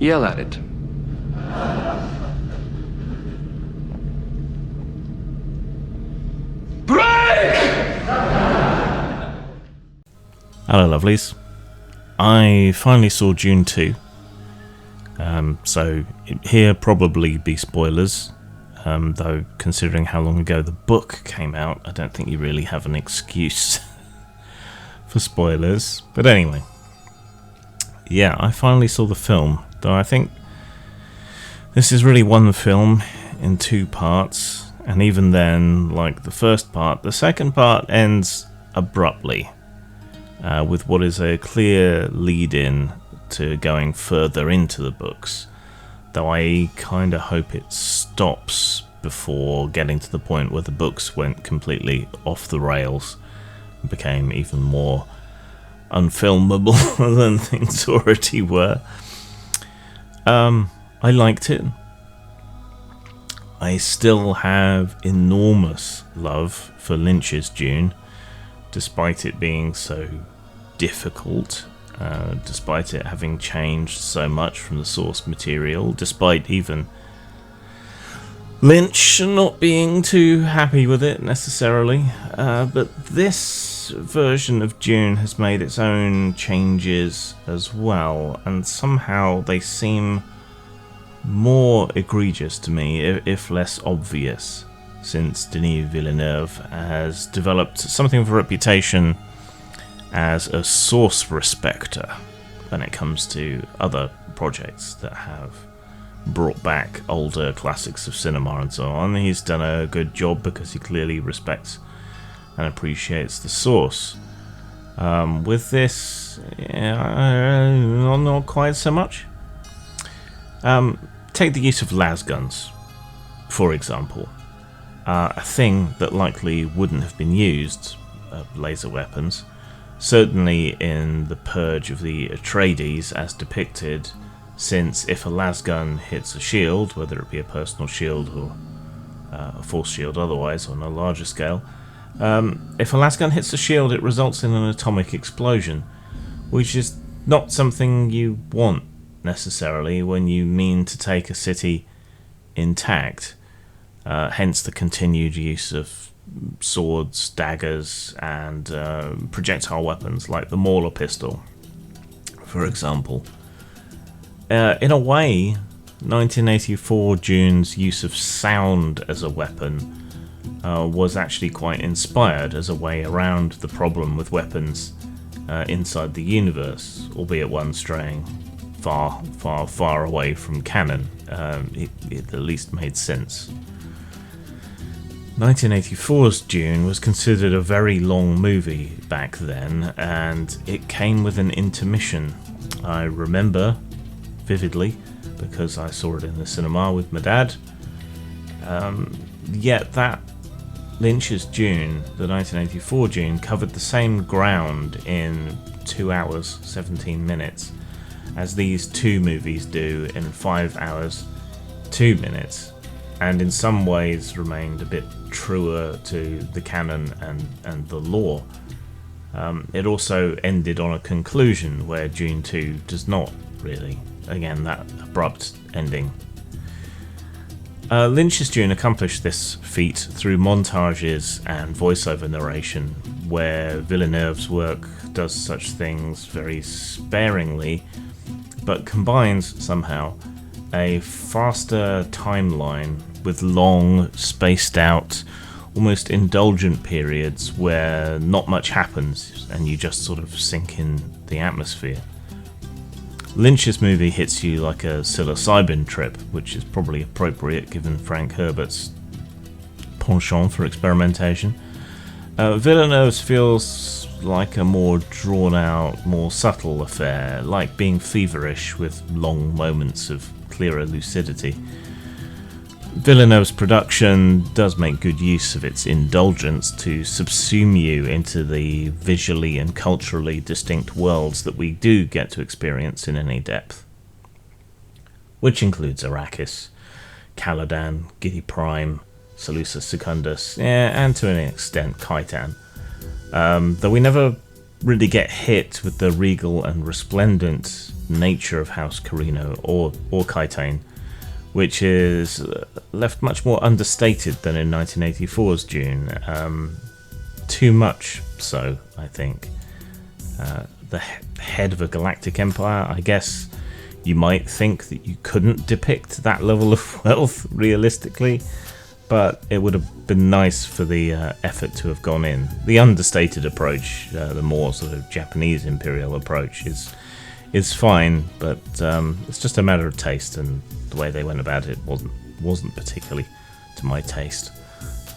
Yell at it. Hello, lovelies. I finally saw Dune 2. So here probably be spoilers. Though considering how long ago the book came out, I don't think you really have an excuse for spoilers. But anyway, yeah, I finally saw the film. Though I think this is really one film in two parts, and even then, like the first part, the second part ends abruptly. With what is a clear lead-in to going further into the books, though I kind of hope it stops before getting to the point where the books went completely off the rails and became even more unfilmable than things already were. I liked it. I still have enormous love for Lynch's Dune, despite it being so difficult, despite it having changed so much from the source material, despite even Lynch not being too happy with it necessarily. But this version of Dune has made its own changes as well, and somehow they seem more egregious to me, if less obvious, since Denis Villeneuve has developed something of a reputation as a source respecter when it comes to other projects that have brought back older classics of cinema and so on. He's done a good job because he clearly respects and appreciates the source. With this, not quite so much. Take the use of lasguns, for example. A thing that likely wouldn't have been used, laser weapons, certainly in the Purge of the Atreides as depicted, since if a lasgun hits a shield, whether it be a personal shield or a force shield otherwise on a larger scale, if a lasgun hits a shield it results in an atomic explosion, which is not something you want necessarily when you mean to take a city intact. Hence the continued use of swords, daggers, and projectile weapons like the Mauler pistol, for example. In a way, 1984 Dune's use of sound as a weapon was actually quite inspired as a way around the problem with weapons inside the universe, albeit one straying far away from canon. It at least made sense. 1984's Dune was considered a very long movie back then, and it came with an intermission. I remember vividly because I saw it in the cinema with my dad. Yet that Lynch's Dune, the 1984 Dune, covered the same ground in 2 hours 17 minutes as these two movies do in 5 hours 2 minutes, and in some ways remained a bit truer to the canon and the lore. It also ended on a conclusion where Dune 2 does not really. Again, that abrupt ending. Lynch's Dune accomplished this feat through montages and voiceover narration, where Villeneuve's work does such things very sparingly, but combines somehow a faster timeline with long, spaced out, almost indulgent periods where not much happens and you just sort of sink in the atmosphere. Lynch's movie hits you like a psilocybin trip, which is probably appropriate given Frank Herbert's penchant for experimentation. Villeneuve's feels like a more drawn out, more subtle affair, like being feverish with long moments of clearer lucidity. Villeneuve's production does make good use of its indulgence to subsume you into the visually and culturally distinct worlds that we do get to experience in any depth, which includes Arrakis, Caladan, Giedi Prime, Salusa Secundus, and to an extent Khitan. Though we never really get hit with the regal and resplendent nature of House Carino or Kaitane, which is left much more understated than in 1984's Dune. Too much so, I think. The head of a galactic empire, I guess you might think that you couldn't depict that level of wealth realistically, but it would have been nice for the effort to have gone in. The understated approach, the more sort of Japanese imperial approach, is fine, but it's just a matter of taste, and the way they went about it wasn't particularly to my taste.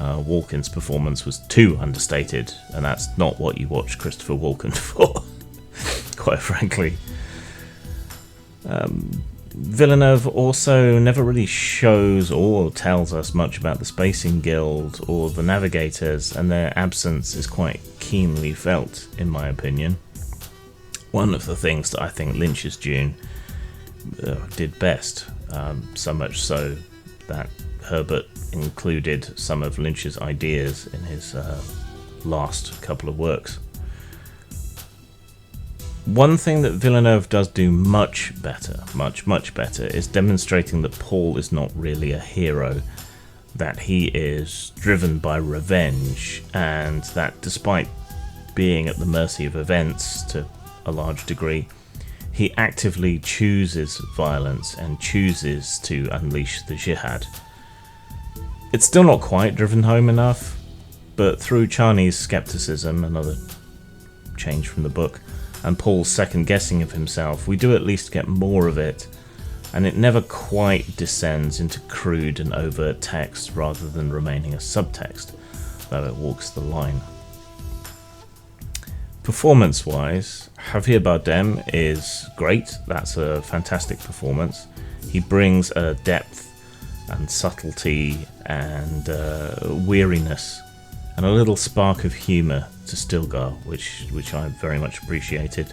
Walken's performance was too understated, and that's not what you watch Christopher Walken for, quite frankly. Villeneuve also never really shows or tells us much about the Spacing Guild or the Navigators, and their absence is quite keenly felt, in my opinion. One of the things that I think Lynch's Dune did best, so much so that Herbert included some of Lynch's ideas in his last couple of works. One thing that Villeneuve does do much better, much better, is demonstrating that Paul is not really a hero, that he is driven by revenge, and that despite being at the mercy of events to a large degree, he actively chooses violence and chooses to unleash the jihad. It's still not quite driven home enough, but through Chani's skepticism, another change from the book, and Paul's second guessing of himself, we do at least get more of it, and it never quite descends into crude and overt text rather than remaining a subtext, though it walks the line. Performance-wise, Javier Bardem is great. That's a fantastic performance. He brings a depth and subtlety and weariness and a little spark of humour to Stilgar, which I very much appreciated.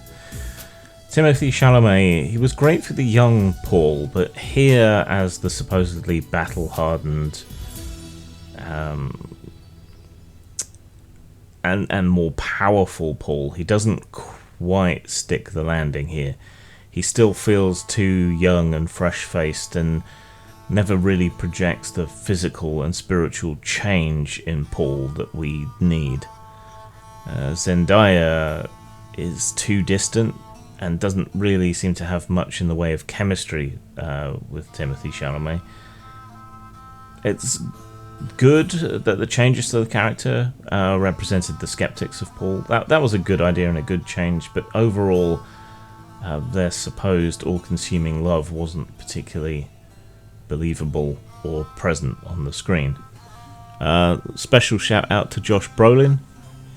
Timothée Chalamet, he was great for the young Paul, but here as the supposedly battle-hardened and more powerful Paul, he doesn't quite stick the landing here. He still feels too young and fresh-faced and never really projects the physical and spiritual change in Paul that we need. Zendaya is too distant and doesn't really seem to have much in the way of chemistry with Timothée Chalamet. It's good that the changes to the character represented the skeptics of Paul. That was a good idea and a good change, but overall their supposed all-consuming love wasn't particularly believable or present on the screen. Special shout out to Josh Brolin,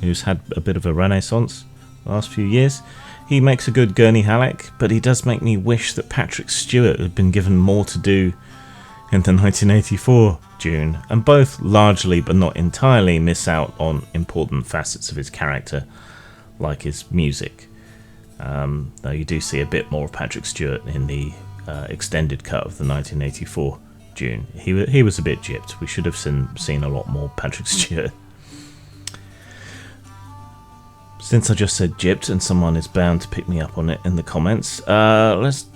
who's had a bit of a renaissance the last few years. He makes a good Gurney Halleck, but he does make me wish that Patrick Stewart had been given more to do in the 1984 Dune, and both largely but not entirely miss out on important facets of his character, like his music. Though you do see a bit more of Patrick Stewart in the extended cut of the 1984 Dune. He was a bit gypped. We should have seen a lot more Patrick Stewart. Since I just said gypped, and someone is bound to pick me up on it in the comments, let's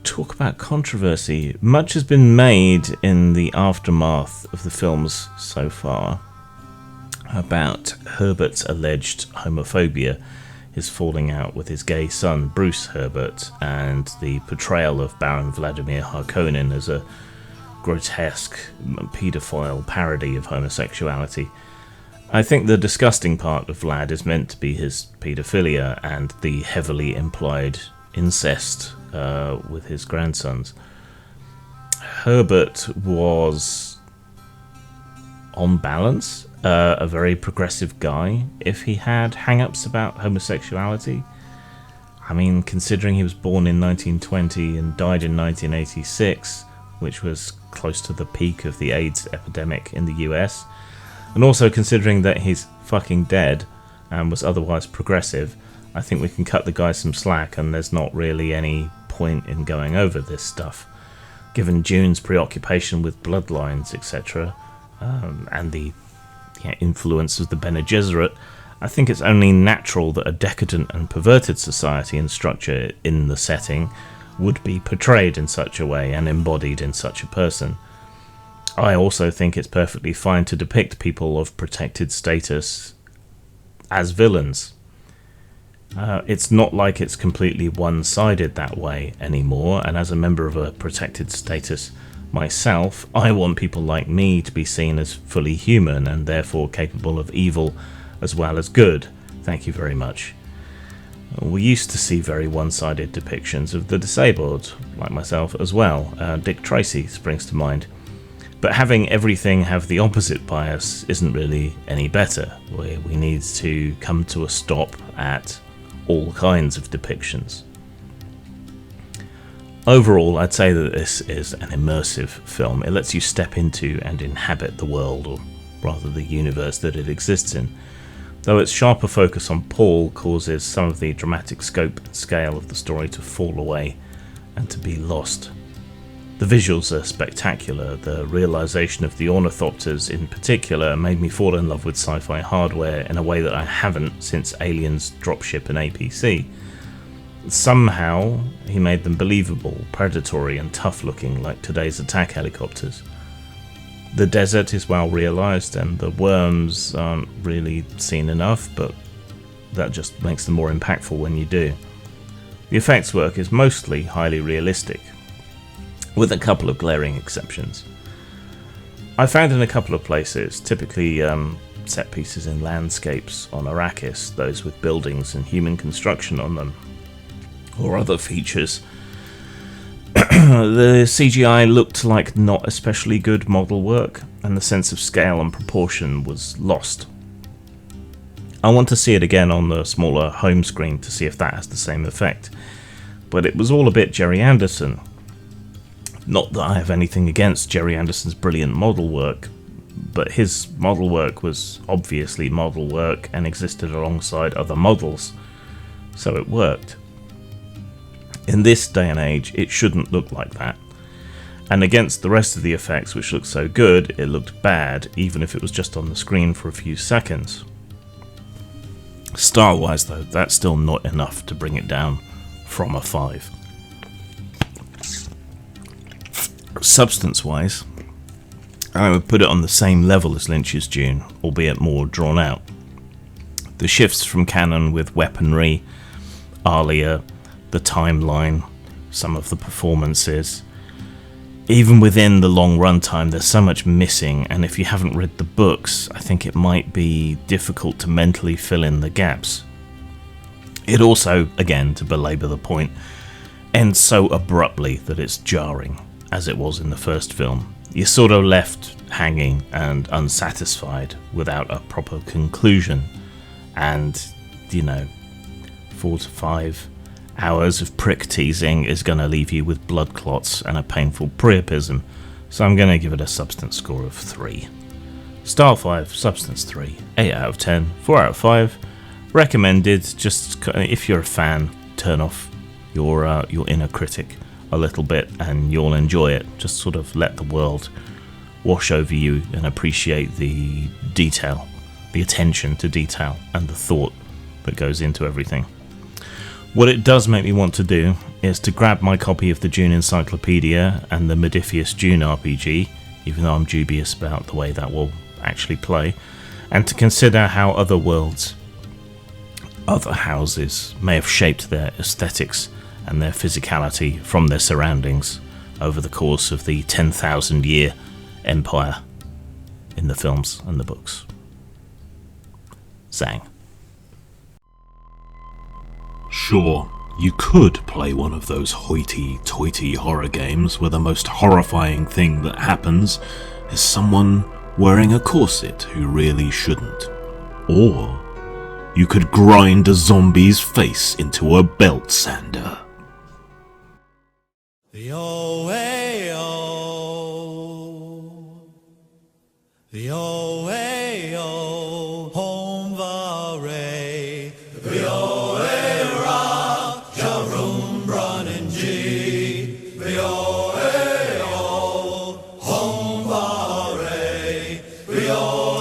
talk about controversy. Much has been made in the aftermath of the films so far about Herbert's alleged homophobia, his falling out with his gay son Bruce Herbert, and the portrayal of Baron Vladimir Harkonnen as a grotesque paedophile parody of homosexuality. I think the disgusting part of Vlad is meant to be his paedophilia and the heavily implied incest with his grandsons. Herbert was, on balance, a very progressive guy if he had hang-ups about homosexuality. I mean, considering he was born in 1920 and died in 1986, which was close to the peak of the AIDS epidemic in the US, and also considering that he's fucking dead and was otherwise progressive, I think we can cut the guy some slack, and there's not really any point in going over this stuff. Given Dune's preoccupation with bloodlines, etc., and the influence of the Bene Gesserit, I think it's only natural that a decadent and perverted society and structure in the setting would be portrayed in such a way and embodied in such a person. I also think it's perfectly fine to depict people of protected status as villains. It's not like it's completely one-sided that way anymore, and as a member of a protected status myself, I want people like me to be seen as fully human and therefore capable of evil as well as good. Thank you very much. We used to see very one-sided depictions of the disabled, like myself as well. Dick Tracy springs to mind. But having everything have the opposite bias isn't really any better. We need to come to a stop at all kinds of depictions. Overall, I'd say that this is an immersive film. It lets you step into and inhabit the world, or rather the universe that it exists in, though its sharper focus on Paul causes some of the dramatic scope and scale of the story to fall away and to be lost. The visuals are spectacular. The realisation of the ornithopters in particular made me fall in love with sci-fi hardware in a way that I haven't since Aliens, Dropship and APC. Somehow, he made them believable, predatory and tough-looking like today's attack helicopters. The desert is well realised and the worms aren't really seen enough, but that just makes them more impactful when you do. The effects work is mostly highly realistic, with a couple of glaring exceptions. I found in a couple of places, typically set pieces in landscapes on Arrakis, those with buildings and human construction on them, or other features, the CGI looked like not especially good model work, and the sense of scale and proportion was lost. I want to see it again on the smaller home screen to see if that has the same effect, but it was all a bit Jerry Anderson. Not that I have anything against Jerry Anderson's brilliant model work, but his model work was obviously model work and existed alongside other models, so it worked. In this day and age, it shouldn't look like that, and against the rest of the effects which looked so good, it looked bad, even if it was just on the screen for a few seconds. Style-wise though, that's still not enough to bring it down from a 5. Substance-wise, I would put it on the same level as Lynch's Dune, albeit more drawn out. The shifts from canon with weaponry, Alia, the timeline, some of the performances. Even within the long runtime, there's so much missing, and if you haven't read the books, I think it might be difficult to mentally fill in the gaps. It also, again, to belabor the point, ends so abruptly that it's jarring, as it was in the first film. You're sort of left hanging and unsatisfied without a proper conclusion, and, 4 to 5 hours of prick teasing is going to leave you with blood clots and a painful priapism, so I'm going to give it a substance score of 3. Style 5, substance 3, 8 out of 10, 4 out of 5. Recommended. Just if you're a fan, turn off your inner critic a little bit and you'll enjoy it. Just sort of let the world wash over you and appreciate the detail, the attention to detail and the thought that goes into everything. What it does make me want to do is to grab my copy of the Dune Encyclopedia and the Modiphius Dune RPG, even though I'm dubious about the way that will actually play, and to consider how other worlds, other houses, may have shaped their aesthetics and their physicality from their surroundings over the course of the 10,000-year empire in the films and the books. Zang. Sure, you could play one of those hoity-toity horror games where the most horrifying thing that happens is someone wearing a corset who really shouldn't. Or you could grind a zombie's face into a belt sander. The old way, oh, the old way, oh, home varay, the old way, rock, Jarum, running G, the old way, oh, home varay, the old